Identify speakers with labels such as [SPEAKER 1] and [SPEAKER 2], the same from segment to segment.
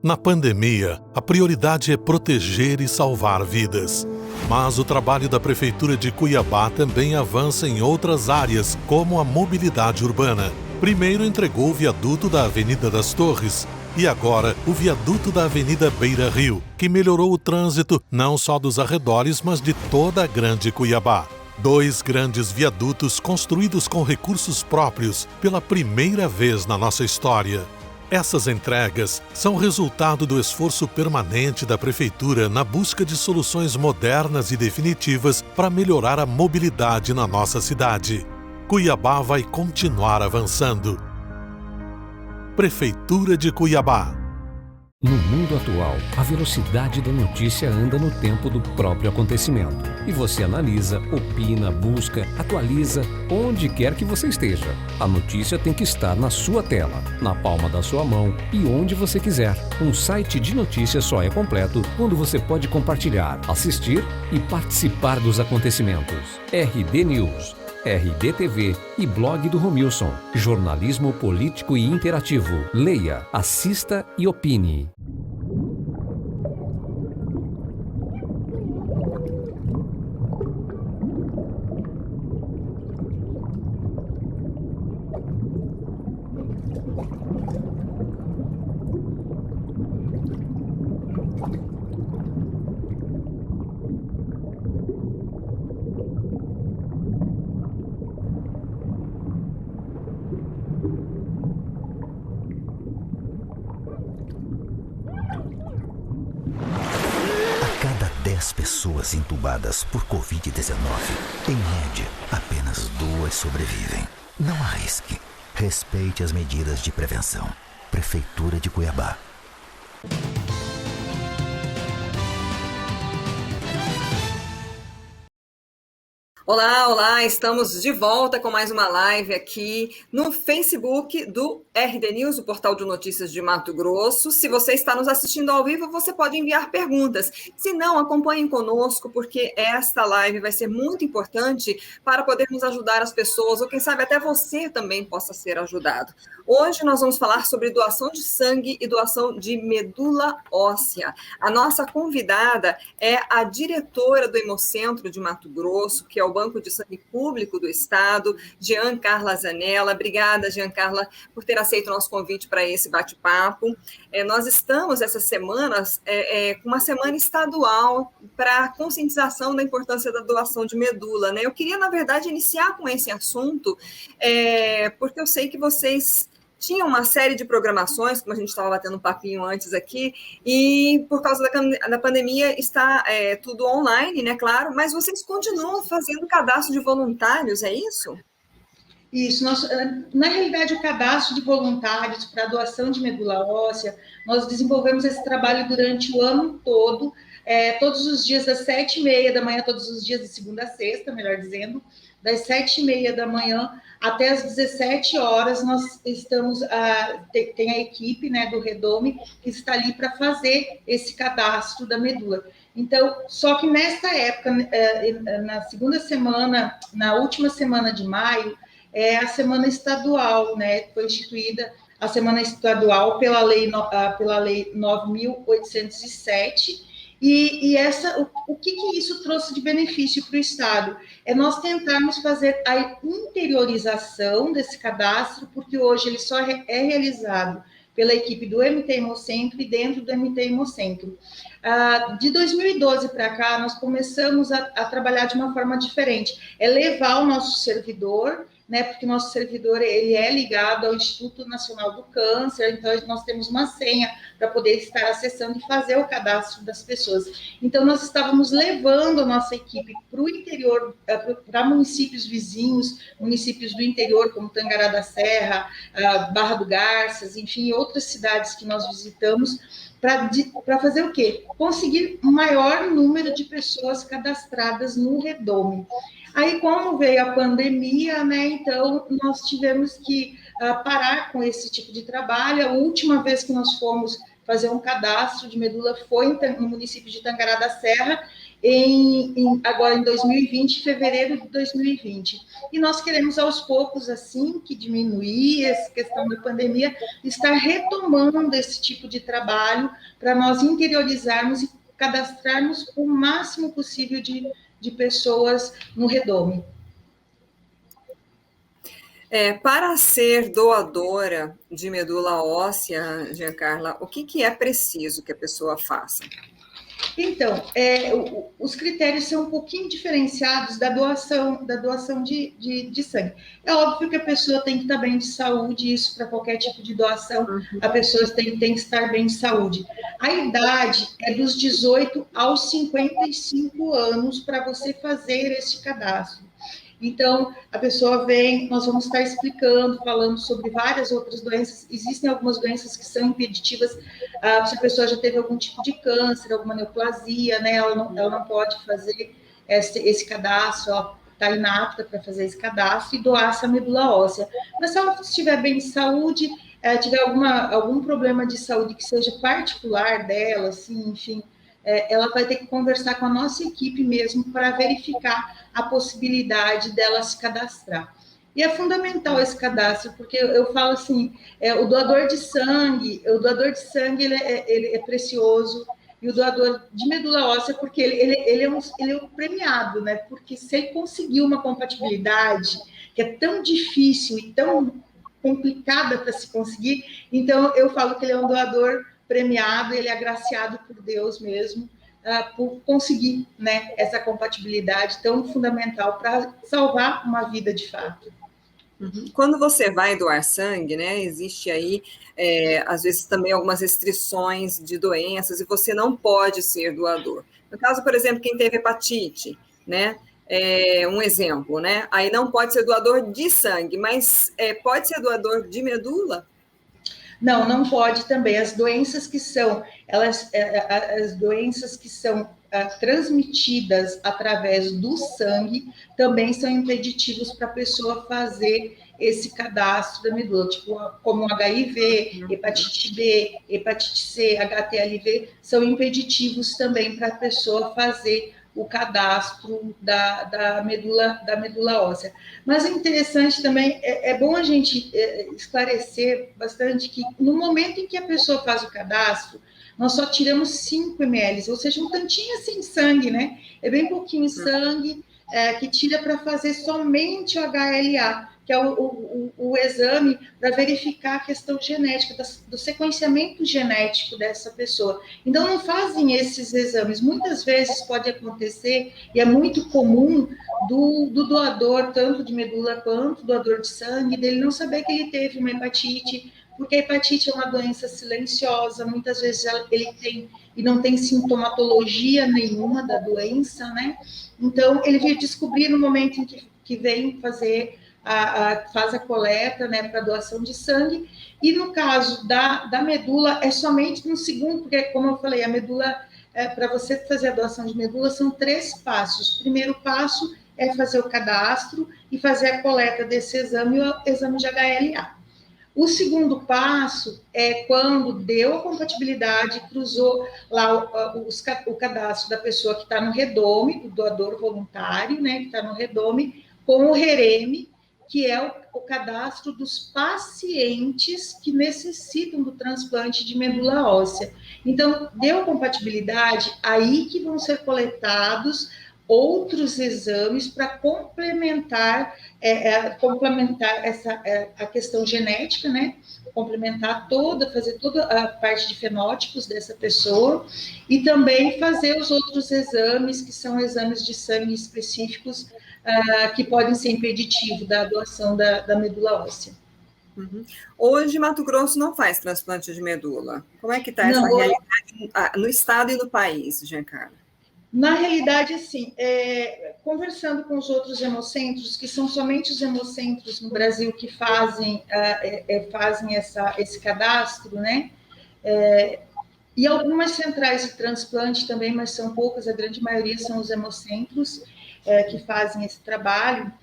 [SPEAKER 1] Na pandemia, a prioridade é proteger e salvar vidas. Mas o trabalho da Prefeitura de Cuiabá também avança em outras áreas, como a mobilidade urbana. Primeiro entregou o viaduto da Avenida das Torres e agora o viaduto da Avenida Beira Rio, que melhorou o trânsito não só dos arredores, mas de toda a Grande Cuiabá. 2 grandes viadutos construídos com recursos próprios pela primeira vez na nossa história. Essas entregas são resultado do esforço permanente da Prefeitura na busca de soluções modernas e definitivas para melhorar a mobilidade na nossa cidade. Cuiabá vai continuar avançando. Prefeitura de Cuiabá.
[SPEAKER 2] No mundo atual, a velocidade da notícia anda no tempo do próprio acontecimento. E você analisa, opina, busca, atualiza, onde quer que você esteja. A notícia tem que estar na sua tela, na palma da sua mão e onde você quiser. Um site de notícias só é completo quando você pode compartilhar, assistir e participar dos acontecimentos. RD News, RDTV e blog do Romilson. Jornalismo político e interativo. Leia, assista e opine.
[SPEAKER 3] Cada 10 pessoas entubadas por Covid-19, em média, apenas 2 sobrevivem. Não arrisque. Respeite as medidas de prevenção. Prefeitura de Cuiabá.
[SPEAKER 4] Olá, olá, estamos de volta com mais uma live aqui no Facebook do RD News, o portal de notícias de Mato Grosso. Se você está nos assistindo ao vivo, você pode enviar perguntas. Se não, acompanhem conosco, porque esta live vai ser muito importante para podermos ajudar as pessoas, ou quem sabe até você também possa ser ajudado. Hoje nós vamos falar sobre doação de sangue e doação de medula óssea. A nossa convidada é a diretora do Hemocentro de Mato Grosso, que é o Banco de Sangue Público do Estado, Jean Carla Zanella. Obrigada, Jean Carla, por ter aceito o nosso convite para esse bate-papo. Nós estamos, essas semanas, com uma semana estadual para conscientização da importância da doação de medula, né? Eu queria, na verdade, iniciar com esse assunto, porque eu sei que vocês tinha uma série de programações, como a gente estava batendo um papinho antes aqui, e por causa da pandemia está tudo online, né, claro, mas vocês continuam fazendo cadastro de voluntários, é isso?
[SPEAKER 5] Isso, na realidade, o cadastro de voluntários para doação de medula óssea, nós desenvolvemos esse trabalho durante o ano todo, todos os dias das 7h30 da manhã, todos os dias de segunda a sexta, melhor dizendo, das 7h30 da manhã até as 17 horas, nós estamos, tem a equipe, né, do Redome, que está ali para fazer esse cadastro da medula. Então, só que nesta época, na segunda semana, na última semana de maio, é a semana estadual, né, foi instituída a semana estadual pela lei 9.807, e o que isso trouxe de benefício para o Estado? É nós tentarmos fazer a interiorização desse cadastro, porque hoje ele só é realizado pela equipe do MT Hemocentro e dentro do MT Hemocentro. De 2012 para cá, nós começamos a trabalhar de uma forma diferente, é levar o nosso servidor, né, porque o nosso servidor ele é ligado ao Instituto Nacional do Câncer, então nós temos uma senha para poder estar acessando e fazer o cadastro das pessoas. Então, nós estávamos levando a nossa equipe para o interior, para municípios vizinhos, municípios do interior, como Tangará da Serra, Barra do Garças, enfim, outras cidades que nós visitamos, para fazer o quê? Conseguir um maior número de pessoas cadastradas no Redome. Aí, como veio a pandemia, né, então nós tivemos que parar com esse tipo de trabalho. A última vez que nós fomos fazer um cadastro de medula foi no município de Tangará da Serra, agora em 2020, fevereiro de 2020. E nós queremos, aos poucos, assim que diminuir essa questão da pandemia, estar retomando esse tipo de trabalho para nós interiorizarmos e cadastrarmos o máximo possível de pessoas no Redome.
[SPEAKER 4] Para ser doadora de medula óssea, Giancarla, o que é preciso que a pessoa faça?
[SPEAKER 5] Então, os critérios são um pouquinho diferenciados da doação de sangue. É óbvio que a pessoa tem que estar bem de saúde, isso para qualquer tipo de doação, a pessoa tem que estar bem de saúde. A idade é dos 18 aos 55 anos para você fazer esse cadastro. Então, a pessoa vem, nós vamos estar explicando, falando sobre várias outras doenças. Existem algumas doenças que são impeditivas, se a pessoa já teve algum tipo de câncer, alguma neoplasia, né? Ela não pode fazer esse cadastro, ela está inapta para fazer esse cadastro e doar essa medula óssea. Mas se ela estiver bem de saúde, tiver algum problema de saúde que seja particular dela, assim, enfim, ela vai ter que conversar com a nossa equipe mesmo para verificar a possibilidade dela se cadastrar. E é fundamental esse cadastro, porque eu falo assim, o doador de sangue ele é precioso, e o doador de medula óssea, porque ele é um premiado, né? Porque se ele conseguir uma compatibilidade que é tão difícil e tão complicada para se conseguir, então eu falo que ele é um doador premiado, ele é agraciado por Deus mesmo, por conseguir, né, essa compatibilidade tão fundamental para salvar uma vida de fato.
[SPEAKER 4] Quando você vai doar sangue, né, existe aí, às vezes, também algumas restrições de doenças e você não pode ser doador. No caso, por exemplo, quem teve hepatite, né, um exemplo, né, aí não pode ser doador de sangue, mas pode ser doador de medula?
[SPEAKER 5] Não pode também. As doenças que são, transmitidas através do sangue também são impeditivos para a pessoa fazer esse cadastro da medula, tipo, como HIV, hepatite B, hepatite C, HTLV, são impeditivos também para a pessoa fazer o cadastro da medula óssea. Mas é interessante também, é bom a gente esclarecer bastante que no momento em que a pessoa faz o cadastro, nós só tiramos 5 ml, ou seja, um tantinho assim sangue, né? É bem pouquinho sangue que tira para fazer somente o HLA, que é o exame para verificar a questão genética, do sequenciamento genético dessa pessoa. Então, não fazem esses exames. Muitas vezes pode acontecer, e é muito comum, do doador, tanto de medula quanto doador de sangue, dele não saber que ele teve uma hepatite, porque a hepatite é uma doença silenciosa, muitas vezes ele tem e não tem sintomatologia nenhuma da doença, né? Então, ele vai descobrir no momento em que vem fazer faz a coleta, né, para doação de sangue, e no caso da medula, é somente no segundo, porque, como eu falei, a medula, para você fazer a doação de medula, são 3 passos. O primeiro passo é fazer o cadastro e fazer a coleta desse exame, o exame de HLA. O segundo passo é quando deu a compatibilidade, cruzou lá o cadastro da pessoa que está no Redome, o doador voluntário, né, que está no Redome, com o REREME, que é o cadastro dos pacientes que necessitam do transplante de medula óssea. Então, deu compatibilidade, aí que vão ser coletados outros exames para complementar a questão genética, né? Fazer toda a parte de fenótipos dessa pessoa e também fazer os outros exames, que são exames de sangue específicos, que podem ser impeditivos da doação da medula óssea.
[SPEAKER 4] Hoje, Mato Grosso não faz transplante de medula. Como é que está essa realidade no estado e no país, Giancarla?
[SPEAKER 5] Na realidade, assim, conversando com os outros hemocentros, que são somente os hemocentros no Brasil que fazem esse cadastro, né? E algumas centrais de transplante também, mas são poucas, a grande maioria são os hemocentros que fazem esse trabalho.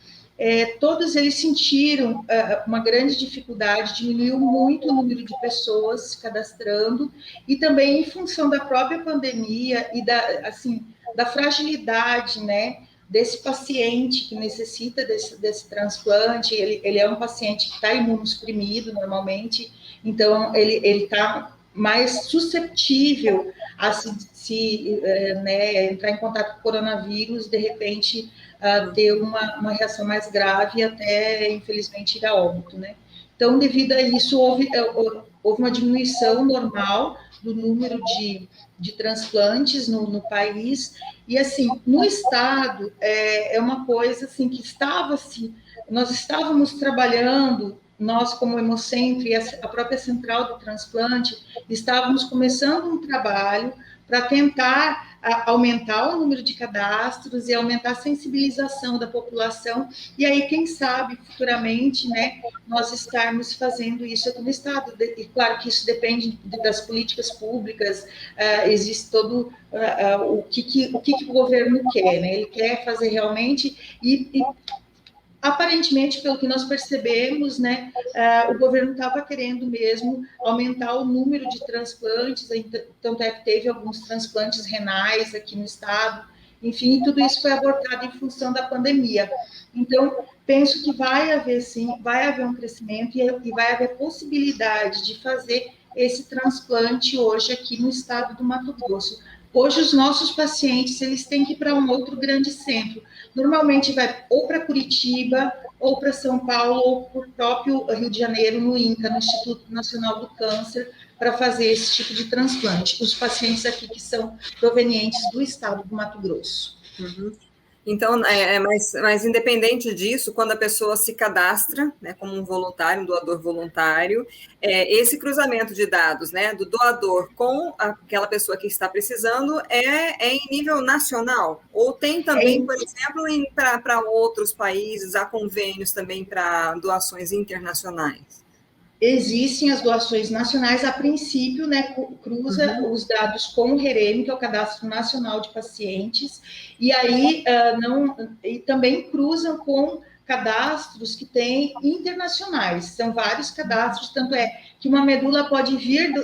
[SPEAKER 5] todos eles sentiram uma grande dificuldade, diminuiu muito o número de pessoas se cadastrando, e também em função da própria pandemia e da fragilidade, né, desse paciente que necessita desse transplante. Ele é um paciente que está imunossuprimido normalmente, então ele está mais suscetível a entrar em contato com o coronavírus, de repente ter uma reação mais grave e até, infelizmente, ir a óbito, né? Então, devido a isso, houve uma diminuição normal do número de transplantes no país, e, assim, no estado, é uma coisa, assim, que nós estávamos trabalhando, nós, como Hemocentro e a própria Central do Transplante, estávamos começando um trabalho para tentar aumentar o número de cadastros e aumentar a sensibilização da população, e aí, quem sabe, futuramente, né, nós estarmos fazendo isso aqui no estado. E claro que isso depende das políticas públicas, existe todo o que o governo quer, né? Ele quer fazer realmente, e aparentemente, pelo que nós percebemos, né, o governo estava querendo mesmo aumentar o número de transplantes, tanto é que teve alguns transplantes renais aqui no estado, enfim, tudo isso foi abortado em função da pandemia. Então, penso que vai haver, sim, vai haver um crescimento e vai haver possibilidade de fazer esse transplante hoje aqui no estado do Mato Grosso. Hoje, os nossos pacientes, eles têm que ir para um outro grande centro. Normalmente vai ou para Curitiba, ou para São Paulo, ou para o próprio Rio de Janeiro, no INCA, no Instituto Nacional do Câncer, para fazer esse tipo de transplante. Os pacientes aqui que são provenientes do estado do Mato Grosso.
[SPEAKER 4] Uhum. Então, mas independente disso, quando a pessoa se cadastra, né, como um voluntário, um doador voluntário, esse cruzamento de dados, né, do doador com aquela pessoa que está precisando é em nível nacional? Ou tem também, por exemplo, para outros países, há convênios também para doações internacionais?
[SPEAKER 5] Existem as doações nacionais, a princípio, né, cruza os dados com o REREM, que é o Cadastro Nacional de Pacientes, e aí e também cruzam com cadastros que têm internacionais. São vários cadastros, tanto é que uma medula pode vir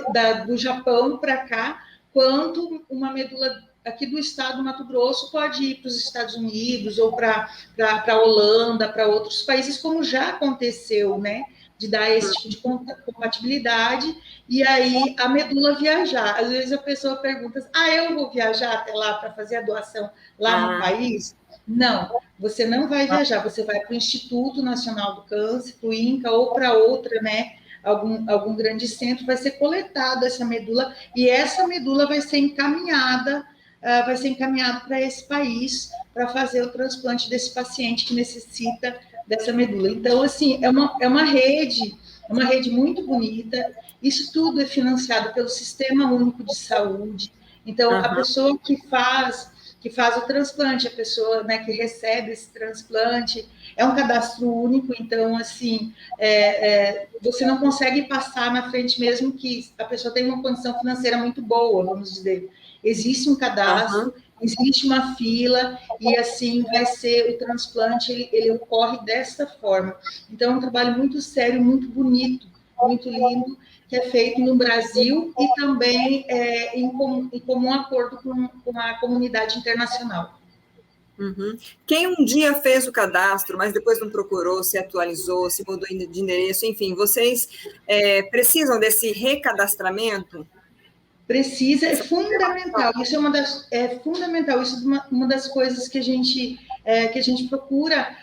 [SPEAKER 5] do Japão para cá, quanto uma medula aqui do estado do Mato Grosso pode ir para os Estados Unidos ou para a Holanda, para outros países, como já aconteceu, né? De dar esse tipo de compatibilidade, e aí a medula viajar. Às vezes a pessoa pergunta, eu vou viajar até lá para fazer a doação lá no país? Não, você não vai viajar, você vai para o Instituto Nacional do Câncer, para o INCA, ou para outra, né, algum grande centro, vai ser coletada essa medula, e essa medula vai ser encaminhada para esse país, para fazer o transplante desse paciente que necessita dessa medula. Então, assim, é uma rede muito bonita. Isso tudo é financiado pelo Sistema Único de Saúde. Então, a pessoa que faz o transplante, a pessoa, né, que recebe esse transplante, é um cadastro único. Então, assim, você não consegue passar na frente, mesmo que a pessoa tenha uma condição financeira muito boa, vamos dizer. Existe um cadastro, existe uma fila, e assim vai ser o transplante, ele ocorre dessa forma. Então, é um trabalho muito sério, muito bonito, muito lindo, que é feito no Brasil e também em comum acordo com a comunidade internacional.
[SPEAKER 4] Quem um dia fez o cadastro, mas depois não procurou, se atualizou, se mudou de endereço, enfim, vocês precisam desse recadastramento?
[SPEAKER 5] Precisa, é fundamental. Isso é fundamental. Isso é uma das coisas que a gente procura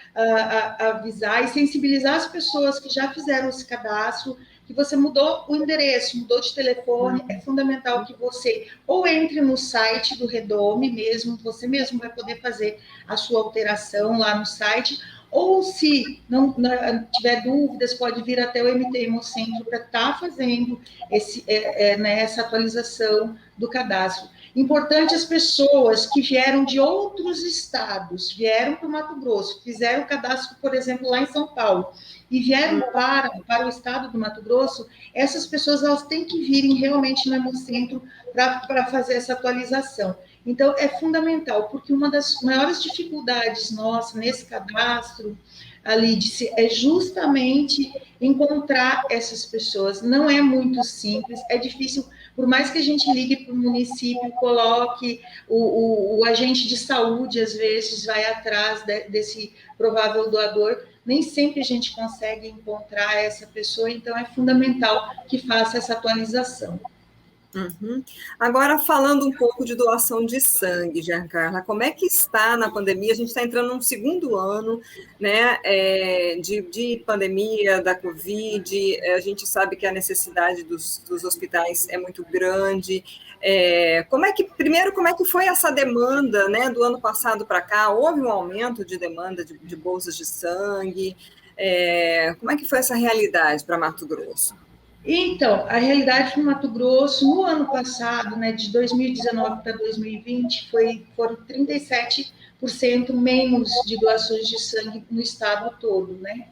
[SPEAKER 5] avisar e sensibilizar as pessoas que já fizeram esse cadastro, que você mudou o endereço, mudou de telefone. É fundamental que você ou entre no site do Redome mesmo, você mesmo vai poder fazer a sua alteração lá no site, ou se não tiver dúvidas, pode vir até o MT Hemocentro para estar fazendo essa atualização do cadastro. Importante, as pessoas que vieram de outros estados, vieram para o Mato Grosso, fizeram o cadastro, por exemplo, lá em São Paulo, e vieram para o estado do Mato Grosso, essas pessoas elas têm que virem realmente no Hemocentro para fazer essa atualização. Então, é fundamental, porque uma das maiores dificuldades nossa nesse cadastro, Alice, é justamente encontrar essas pessoas. Não é muito simples, é difícil, por mais que a gente ligue para o município, coloque o agente de saúde, às vezes, vai atrás desse provável doador, nem sempre a gente consegue encontrar essa pessoa, então é fundamental que faça essa atualização.
[SPEAKER 4] Uhum. Agora, falando um pouco de doação de sangue, Giancarla, como é que está na pandemia? A gente está entrando num segundo ano, né, de pandemia da Covid. A gente sabe que a necessidade dos hospitais é muito grande. Primeiro, como é que foi essa demanda, né, do ano passado para cá? Houve um aumento de demanda de bolsas de sangue? Como é que foi essa realidade para Mato Grosso?
[SPEAKER 5] Então, a realidade no Mato Grosso, no ano passado, né, de 2019 para 2020, foram 37% menos de doações de sangue no estado todo, né?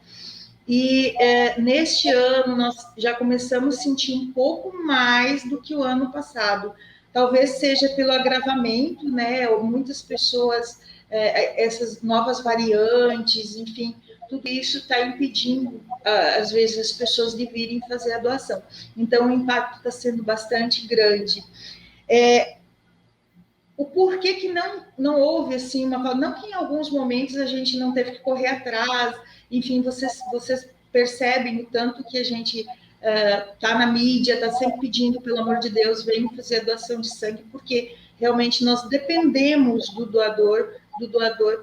[SPEAKER 5] E neste ano nós já começamos a sentir um pouco mais do que o ano passado. Talvez seja pelo agravamento, né? Muitas pessoas, essas novas variantes, enfim, tudo isso está impedindo, às vezes, as pessoas de virem fazer a doação. Então, o impacto está sendo bastante grande. O porquê que não houve, assim, não que em alguns momentos a gente não teve que correr atrás, enfim, vocês percebem o tanto que a gente está na mídia, está sempre pedindo, pelo amor de Deus, venham fazer a doação de sangue, porque realmente nós dependemos do doador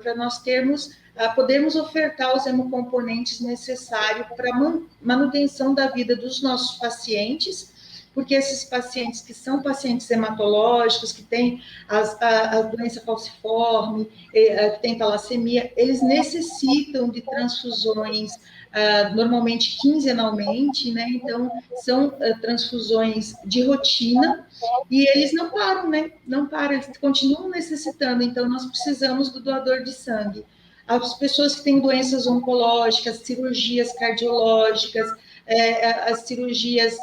[SPEAKER 5] para nós podermos ofertar os hemocomponentes necessários para a manutenção da vida dos nossos pacientes, porque esses pacientes que são pacientes hematológicos, que têm a doença falciforme, que tem talassemia, eles necessitam de transfusões normalmente quinzenalmente, né? Então, são transfusões de rotina, e eles não param, né? Não param, eles continuam necessitando, então nós precisamos do doador de sangue. As pessoas que têm doenças oncológicas, cirurgias cardiológicas, as cirurgias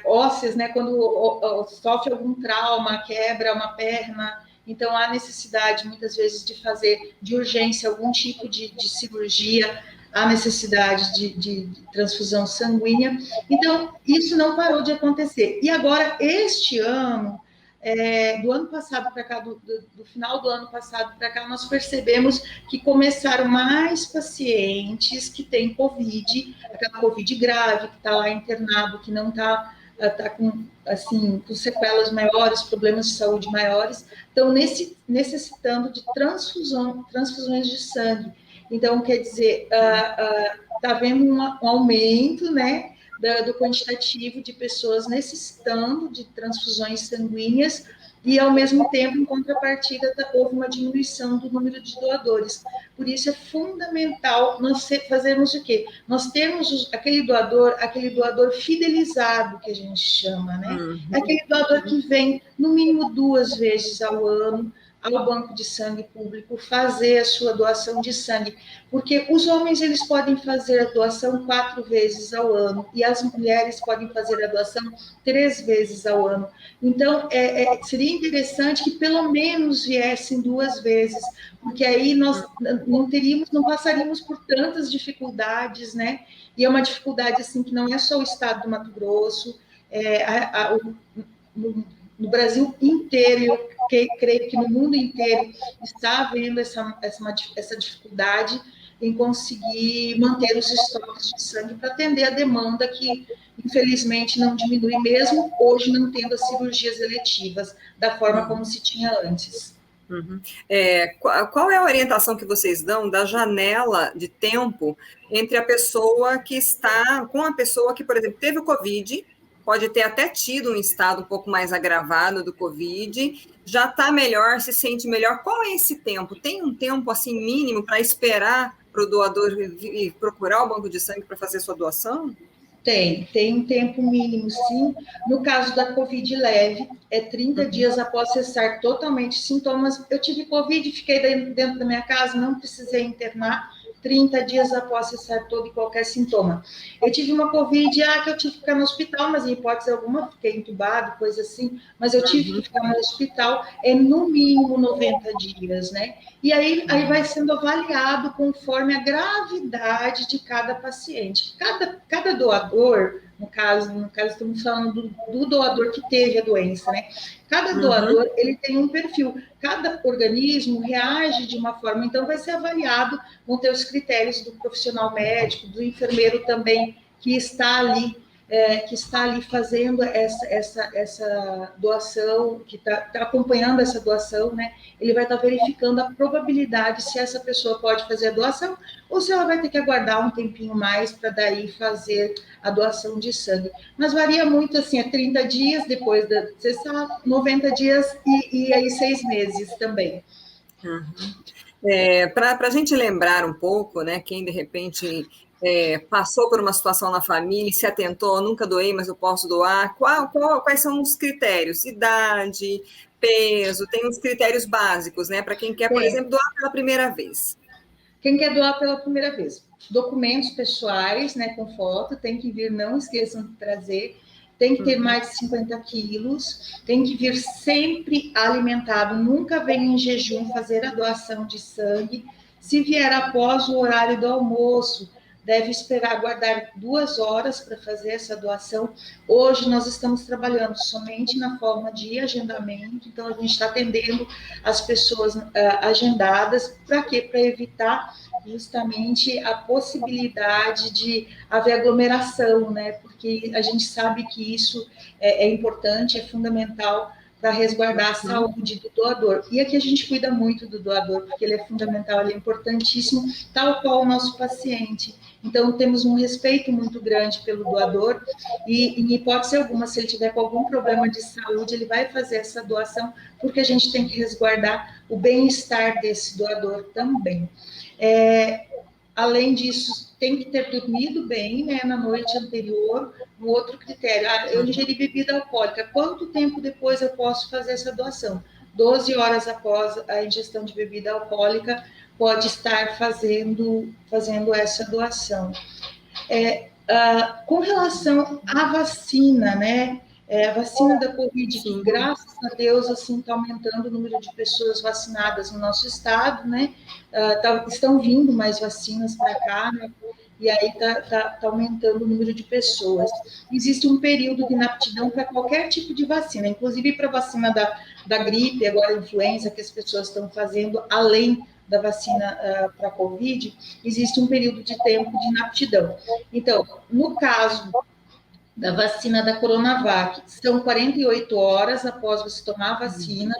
[SPEAKER 5] ósseas, né, quando sofre algum trauma, quebra uma perna, então há necessidade, muitas vezes, de fazer de urgência algum tipo de cirurgia, há necessidade de transfusão sanguínea. Então, isso não parou de acontecer. E agora, este ano, do ano passado para cá, do final do ano passado para cá, nós percebemos que começaram mais pacientes que têm Covid, aquela Covid grave, que está lá internado, que não está com, assim, com sequelas maiores, problemas de saúde maiores, estão necessitando de transfusões de sangue. Então, quer dizer, está havendo um aumento, né, do quantitativo de pessoas necessitando de transfusões sanguíneas e, ao mesmo tempo, em contrapartida, houve uma diminuição do número de doadores. Por isso, é fundamental nós fazermos o quê? Nós termos aquele doador fidelizado, que a gente chama, né? Aquele doador que vem, no mínimo, 2 vezes ao ano, ao banco de sangue público, fazer a sua doação de sangue, porque os homens eles podem fazer a doação 4 vezes ao ano, e as mulheres podem fazer a doação 3 vezes ao ano. Então, seria interessante que pelo menos viessem 2 vezes, porque aí nós não passaríamos por tantas dificuldades, né? E é uma dificuldade, assim, que não é só o estado do Mato Grosso, no Brasil inteiro, eu creio que no mundo inteiro está havendo essa dificuldade em conseguir manter os estoques de sangue para atender a demanda que, infelizmente, não diminui, mesmo hoje não tendo as cirurgias eletivas da forma como se tinha antes.
[SPEAKER 4] Qual é a orientação que vocês dão da janela de tempo entre a pessoa que está com a pessoa que, por exemplo, teve o Covid, pode ter até tido um estado um pouco mais agravado do Covid, já está melhor, se sente melhor. Qual é esse tempo? Tem um tempo assim mínimo para esperar para o doador vir procurar o banco de sangue para fazer sua doação?
[SPEAKER 5] Tem um tempo mínimo, sim. No caso da Covid leve, 30 dias após cessar totalmente sintomas. Eu tive Covid, fiquei dentro da minha casa, não precisei internar, 30 dias após cessar todo e qualquer sintoma. Eu tive uma Covid, que eu tive que ficar no hospital, mas em hipótese alguma, fiquei entubado, coisa assim, mas eu tive que ficar no hospital, no mínimo 90 dias, né? E aí vai sendo avaliado conforme a gravidade de cada paciente. Cada doador, no caso estamos falando do doador que teve a doença, né? Cada doador, ele tem um perfil. Cada organismo reage de uma forma, então vai ser avaliado, vão ter os critérios do profissional médico, do enfermeiro também, que está ali fazendo essa doação, que está acompanhando essa doação, né? Ele vai estar verificando a probabilidade se essa pessoa pode fazer a doação ou se ela vai ter que aguardar um tempinho mais para daí fazer a doação de sangue. Mas varia muito, assim, 30 dias depois da cessar, 90 dias e aí 6 meses também.
[SPEAKER 4] Para a gente lembrar um pouco, né, quem de repente passou por uma situação na família e se atentou, nunca doei, mas eu posso doar, quais são os critérios? Idade, peso, tem uns critérios básicos, né, para quem quer, por exemplo, doar pela primeira vez.
[SPEAKER 5] Quem quer doar pela primeira vez? Documentos pessoais, né, com foto, tem que vir, não esqueçam de trazer, tem que ter mais de 50 quilos, tem que vir sempre alimentado, nunca vem em jejum fazer a doação de sangue. Se vier após o horário do almoço, deve esperar aguardar 2 horas para fazer essa doação. Hoje nós estamos trabalhando somente na forma de agendamento, então a gente está atendendo as pessoas agendadas, para quê? Para evitar justamente a possibilidade de haver aglomeração, né? Porque a gente sabe que isso é importante, é fundamental para resguardar a saúde do doador. E aqui a gente cuida muito do doador, porque ele é fundamental, ele é importantíssimo, tal qual o nosso paciente. Então, temos um respeito muito grande pelo doador e, em hipótese alguma, se ele tiver com algum problema de saúde, ele vai fazer essa doação, porque a gente tem que resguardar o bem-estar desse doador também. Além disso, tem que ter dormido bem, né, na noite anterior. Um outro critério, eu ingeri bebida alcoólica, quanto tempo depois eu posso fazer essa doação? 12 horas após a ingestão de bebida alcoólica, pode estar fazendo essa doação. Com relação à vacina, né, a vacina da Covid, que graças a Deus, assim, está aumentando o número de pessoas vacinadas no nosso estado, né, estão vindo mais vacinas para cá, né, e aí está aumentando o número de pessoas. Existe um período de inaptidão para qualquer tipo de vacina, inclusive para a vacina da gripe, agora a influenza, que as pessoas estão fazendo, além da vacina para a Covid, existe um período de tempo de inaptidão. Então, no caso da vacina da Coronavac, são 48 horas após você tomar a vacina,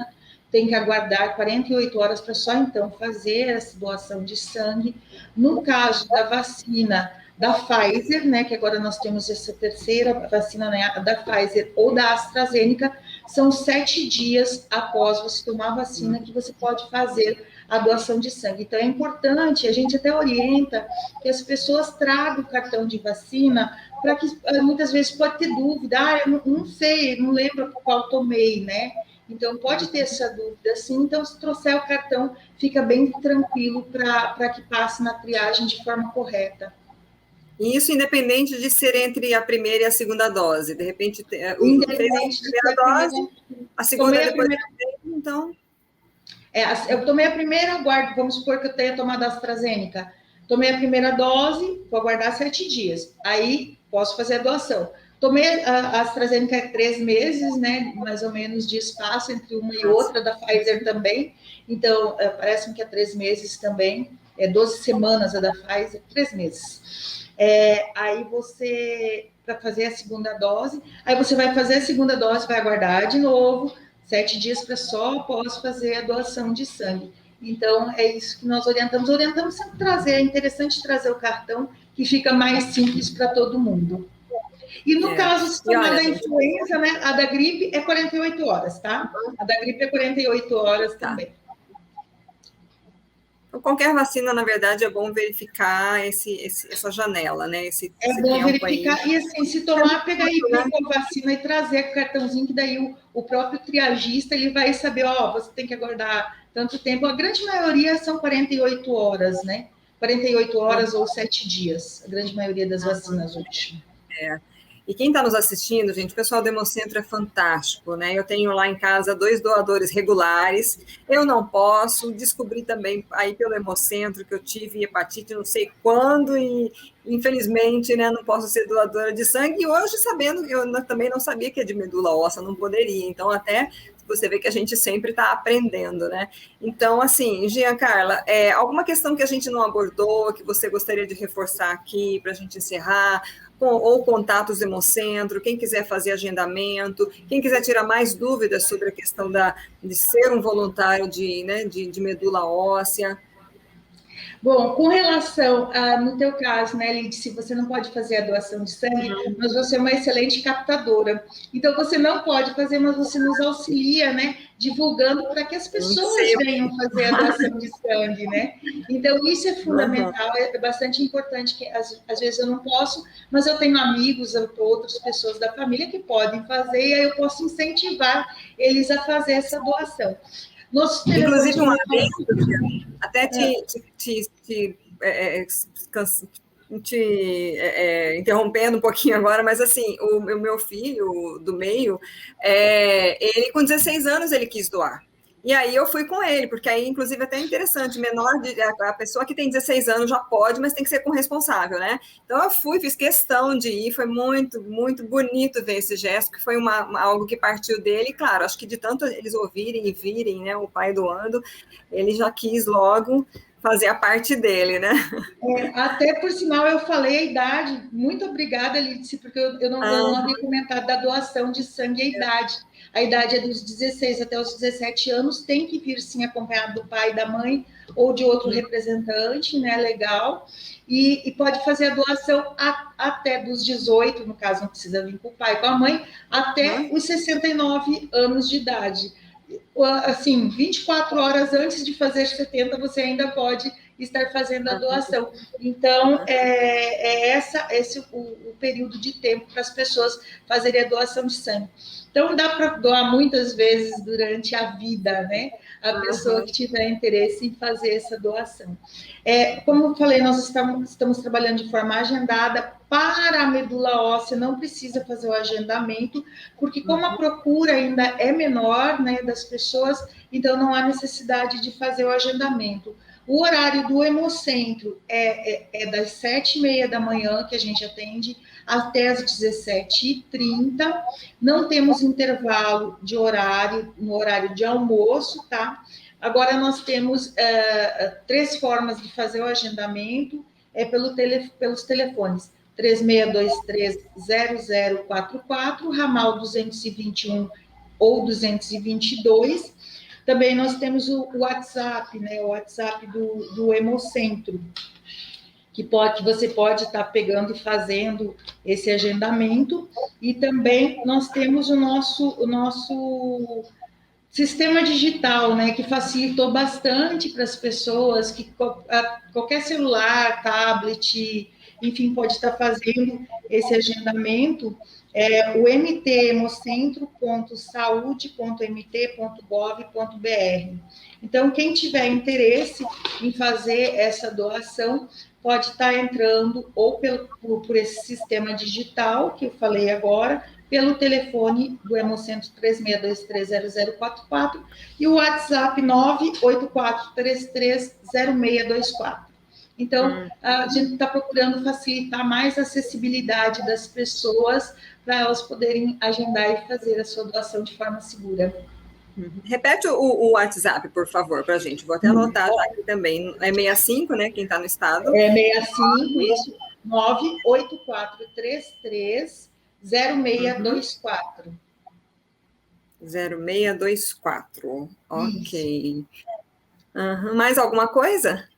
[SPEAKER 5] tem que aguardar 48 horas para só então fazer essa doação de sangue. No caso da vacina da Pfizer, né, que agora nós temos essa terceira vacina, né, da Pfizer ou da AstraZeneca, são 7 dias após você tomar a vacina que você pode fazer a doação de sangue. Então, é importante, a gente até orienta que as pessoas tragam o cartão de vacina, para que muitas vezes pode ter dúvida, eu não sei, não lembro qual tomei, né? Então, pode ter essa dúvida, sim. Então, se trouxer o cartão, fica bem tranquilo para que passe na triagem de forma correta.
[SPEAKER 4] E isso independente de ser entre a primeira e a segunda dose. De repente,
[SPEAKER 5] independente
[SPEAKER 4] a primeira dose, a segunda depois da então...
[SPEAKER 5] eu tomei a primeira, aguardo, vamos supor que eu tenha tomado a AstraZeneca. Tomei a primeira dose, vou aguardar 7 dias. Aí, posso fazer a doação. Tomei a AstraZeneca 3 meses, né, mais ou menos de espaço entre uma e outra, da Pfizer também. Então, parece-me que é 3 meses também. 12 semanas a da Pfizer, 3 meses. Aí você, para fazer a segunda dose, aí você vai fazer a segunda dose, vai aguardar de novo, 7 dias para só após fazer a doação de sangue. Então, é isso que nós orientamos. Orientamos sempre trazer, é interessante trazer o cartão, que fica mais simples para todo mundo. E no caso, se tomar da influenza, né, a da gripe é 48 horas, tá? A da gripe é 48 horas também.
[SPEAKER 4] Então, qualquer vacina, na verdade, é bom verificar essa janela, né?
[SPEAKER 5] É bom verificar. Aí. E assim, se tomar, pegar a vacina e trazer o cartãozinho, que daí o próprio triagista ele vai saber, você tem que aguardar tanto tempo. A grande maioria são 48 horas, né? 48 horas ou 7 dias, a grande maioria das vacinas hoje.
[SPEAKER 4] E quem está nos assistindo, gente, o pessoal do Hemocentro é fantástico, né? Eu tenho lá em casa 2 doadores regulares, eu não posso, descobri também aí pelo Hemocentro que eu tive hepatite não sei quando e, infelizmente, né, não posso ser doadora de sangue, e hoje, sabendo que eu também não sabia que é de medula óssea, não poderia, então até você vê que a gente sempre está aprendendo, né? Então, assim, Giancarla, alguma questão que a gente não abordou, que você gostaria de reforçar aqui para a gente encerrar, ou contatos do Hemocentro, quem quiser fazer agendamento, quem quiser tirar mais dúvidas sobre a questão de ser um voluntário de medula óssea.
[SPEAKER 5] Bom, com relação no teu caso, né, Lidy, você não pode fazer a doação de sangue, mas você é uma excelente captadora. Então, você não pode fazer, mas você nos auxilia, né, divulgando para que as pessoas venham fazer a doação de sangue, né? Então, isso é fundamental, é bastante importante, que às vezes eu não posso, mas eu tenho amigos, outras pessoas da família que podem fazer, e aí eu posso incentivar eles a fazer essa doação.
[SPEAKER 4] Inclusive, um adendo, até interrompendo um pouquinho agora, mas assim, o meu filho do meio, ele com 16 anos ele quis doar. E aí eu fui com ele, porque aí, inclusive, é até interessante, a pessoa que tem 16 anos já pode, mas tem que ser com responsável, né? Então eu fui, fiz questão de ir, foi muito, muito bonito ver esse gesto, que foi algo que partiu dele, e claro, acho que de tanto eles ouvirem e virem, né, o pai doando, ele já quis logo fazer a parte dele, né?
[SPEAKER 5] Até por sinal, eu falei a idade. Muito obrigada, Lídice, porque eu não havia comentado da doação de sangue e a idade. A idade é dos 16 até os 17 anos, tem que vir sim acompanhado do pai e da mãe ou de outro representante, né, legal, e pode fazer a doação até dos 18, no caso não precisa vir com o pai e com a mãe, até os 69 anos de idade. Assim, 24 horas antes de fazer 70, você ainda pode estar fazendo a doação. Então, esse o período de tempo para as pessoas fazerem a doação de sangue. Então, dá para doar muitas vezes durante a vida, né? A pessoa que tiver interesse em fazer essa doação. Como eu falei, nós estamos trabalhando de forma agendada. Para a medula óssea, não precisa fazer o agendamento, porque como a procura ainda é menor, né, das pessoas, então não há necessidade de fazer o agendamento. O horário do Hemocentro é das 7h30 da manhã, que a gente atende, até as 17h30. Não temos intervalo de horário no horário de almoço, tá? Agora, nós temos 3 formas de fazer o agendamento, pelos telefones 3623-0044, ramal 221 ou 222. Também nós temos o WhatsApp, né? O WhatsApp do Hemocentro, que você pode estar pegando e fazendo esse agendamento. E também nós temos o nosso sistema digital, né? Que facilitou bastante para as pessoas, que qualquer celular, tablet, enfim, pode estar fazendo esse agendamento. O mthemocentro.saude.mt.gov.br. Então, quem tiver interesse em fazer essa doação, pode estar entrando ou por esse sistema digital que eu falei agora, pelo telefone do Hemocentro 36230044 e o WhatsApp 984330624. Então, a gente está procurando facilitar mais a acessibilidade das pessoas para elas poderem agendar e fazer a sua doação de forma segura.
[SPEAKER 4] Repete o WhatsApp, por favor, para a gente. Vou até anotar já aqui também. É 65, né? Quem está no estado.
[SPEAKER 5] É 65, isso. 984330624.
[SPEAKER 4] 0624. Ok. Mais alguma coisa?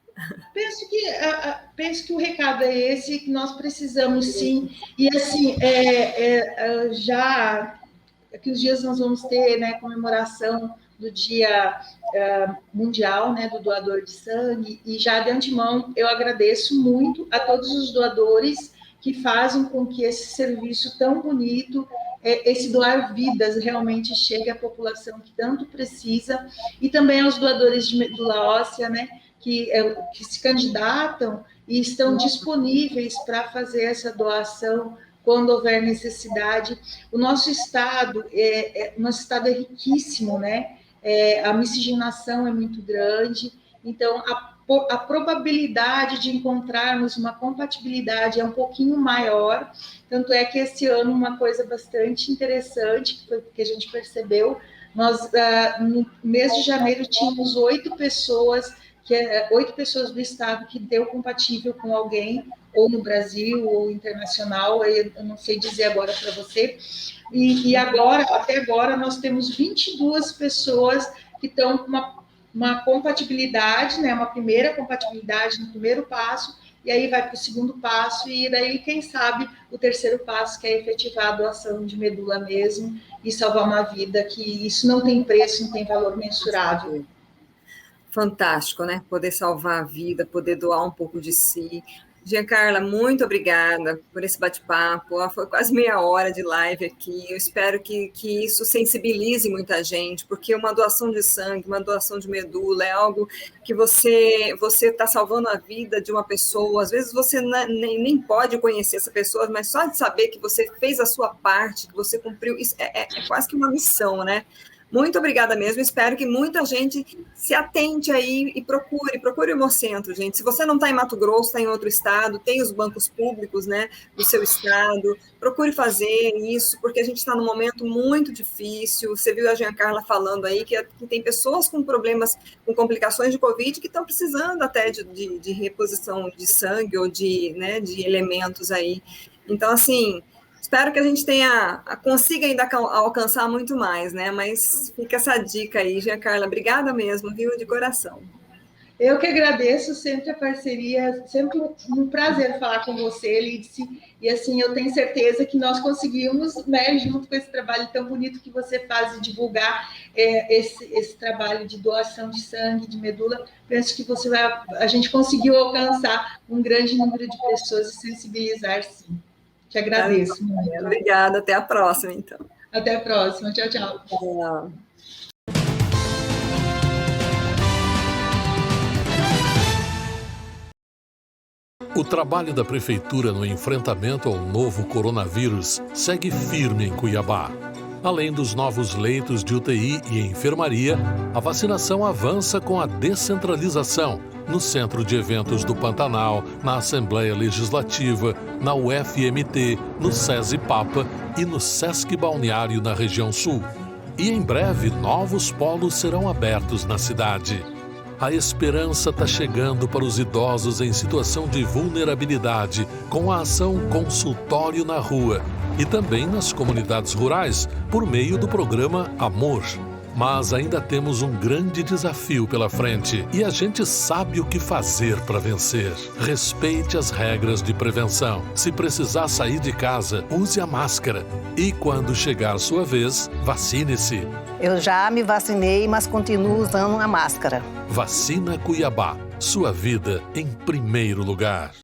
[SPEAKER 5] Penso que o recado é esse, que nós precisamos sim. E assim, já que os dias nós vamos ter, né, comemoração do Dia Mundial, né, do doador de sangue, e já de antemão eu agradeço muito a todos os doadores que fazem com que esse serviço tão bonito, esse doar vidas, realmente chegue à população que tanto precisa, e também aos doadores de medula óssea, né, que se candidatam e estão disponíveis para fazer essa doação quando houver necessidade. O nosso estado é riquíssimo, né? A miscigenação é muito grande, então a probabilidade de encontrarmos uma compatibilidade é um pouquinho maior, tanto é que esse ano uma coisa bastante interessante que a gente percebeu, nós no mês de janeiro tínhamos 8 pessoas do estado que deu compatível com alguém, ou no Brasil, ou internacional, eu não sei dizer agora para você, e agora, até agora, nós temos 22 pessoas que estão com uma compatibilidade, né, uma primeira compatibilidade no primeiro passo, e aí vai para o segundo passo, e daí, quem sabe, o terceiro passo, que é efetivar a doação de medula mesmo, e salvar uma vida, que isso não tem preço, não tem valor mensurável.
[SPEAKER 4] Fantástico, né? Poder salvar a vida, poder doar um pouco de si. Giancarla, muito obrigada por esse bate-papo. Foi quase meia hora de live aqui. Eu espero que isso sensibilize muita gente, porque uma doação de sangue, uma doação de medula é algo que você está salvando a vida de uma pessoa. Às vezes você nem pode conhecer essa pessoa, mas só de saber que você fez a sua parte, que você cumpriu, isso é quase que uma missão, né? Muito obrigada mesmo, espero que muita gente se atente aí e procure o Hemocentro, gente. Se você não está em Mato Grosso, está em outro estado, tem os bancos públicos, né, do seu estado, procure fazer isso, porque a gente está num momento muito difícil. Você viu a Giancarla falando aí que tem pessoas com problemas, com complicações de Covid, que estão precisando até de reposição de sangue ou de elementos aí. Então, assim, espero que a gente consiga ainda alcançar muito mais, né? Mas fica essa dica aí, Giancarla. Obrigada mesmo, viu? De coração.
[SPEAKER 5] Eu que agradeço sempre a parceria, sempre um prazer falar com você, Lídice. E assim, eu tenho certeza que nós conseguimos, né, junto com esse trabalho tão bonito que você faz de divulgar esse trabalho de doação de sangue, de medula, penso que a gente conseguiu alcançar um grande número de pessoas e sensibilizar, sim. Te agradeço.
[SPEAKER 4] Obrigada, até a próxima, então.
[SPEAKER 5] Até a próxima, tchau, tchau.
[SPEAKER 4] Tchau.
[SPEAKER 1] O trabalho da Prefeitura no enfrentamento ao novo coronavírus segue firme em Cuiabá. Além dos novos leitos de UTI e enfermaria, a vacinação avança com a descentralização no Centro de Eventos do Pantanal, na Assembleia Legislativa, na UFMT, no SESI Papa e no Sesc Balneário na região sul. E em breve, novos polos serão abertos na cidade. A esperança está chegando para os idosos em situação de vulnerabilidade com a ação Consultório na Rua e também nas comunidades rurais por meio do programa Amor. Mas ainda temos um grande desafio pela frente e a gente sabe o que fazer para vencer. Respeite as regras de prevenção. Se precisar sair de casa, use a máscara. E quando chegar sua vez, vacine-se.
[SPEAKER 6] Eu já me vacinei, mas continuo usando a máscara.
[SPEAKER 1] Vacina Cuiabá. Sua vida em primeiro lugar.